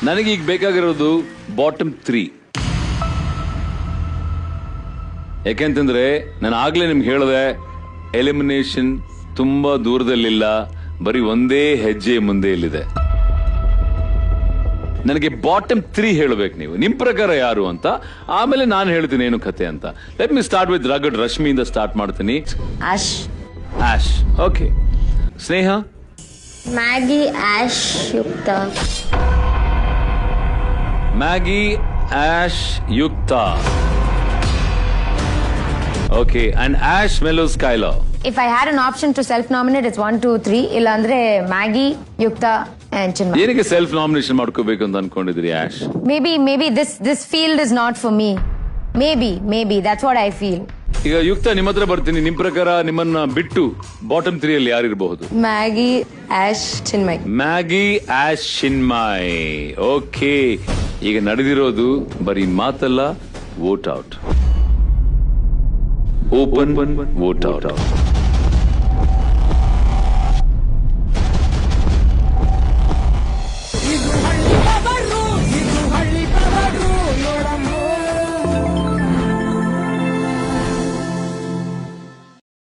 ನನಗೆ ಈಗ ಬೇಕಾಗಿರೋದು ಬಾಟಮ್ 3. ಯಾಕೆಂತಂದ್ರೆ ನಾನು ಆಗ್ಲೇ ನಿಮ್ಗೆ ಹೇಳಿದೆ, ಎಲಿಮಿನೇಷನ್ ತುಂಬಾ ದೂರದಲ್ಲಿಲ್ಲ, ಬರೀ ಒಂದೇ ಹೆಜ್ಜೆ ಮುಂದೆ ಇಲ್ಲಿದೆ. ನನಗೆ ಬಾಟಮ್ 3 ಹೇಳಬೇಕು ನೀವು, ನಿಮ್ ಪ್ರಕಾರ ಯಾರು ಅಂತ. ಆಮೇಲೆ ನಾನು ಹೇಳ್ತೀನಿ ಏನು ಕತೆ ಅಂತ. Let me start with rugged ರಶ್ಮಿಯಿಂದ ಸ್ಟಾರ್ಟ್ ಮಾಡ್ತೀನಿ. ಆಶ್. ಓಕೆ. ಸ್ನೇಹ? ಮ್ಯಾಗಿ, ಆಶ್, ಯುಕ್ತ. Maggie, Ash, Yukta. Okay. And Ash, Melo, Skylar. If I had an option to self-nominate, it's 1, 2, 3. ಇಲ್ಲಾಂದ್ರೆ ಮ್ಯಾಗಿ, ಯುಕ್ತ and ಚಿನ್ಮಯಿ. ಏನಕ್ಕೆ ಸೆಲ್ಫ್ ನಾಮಿನೇಷನ್ ಮಾಡ್ಕೋಬೇಕು ಅಂತ ಅನ್ಕೊಂಡಿದ್ರಿ ಆಶ್? Maybe this field is not for me. Maybe that's what I feel. ಈಗ ಯುಕ್ತ ನಿಮ್ಮ ಹತ್ರ ಬರ್ತೀನಿ. ನಿಮ್ ಪ್ರಕಾರ ನಿಮ್ಮನ್ನ ಬಿಟ್ಟು ಬಾಟಮ್ 3 ಅಲ್ಲಿ ಯಾರಿರಬಹುದು? ಮ್ಯಾಗಿ, ಆಶ್, ಚಿನ್ಮಯಿ. ಮ್ಯಾಗಿ, ಆಶ್, ಚಿನ್ಮಯಿ. ಓಕೆ. ಈಗ ನಡೆದಿರೋದು ಬರೀ ಮಾತಲ್ಲ, vote out. Open vote out.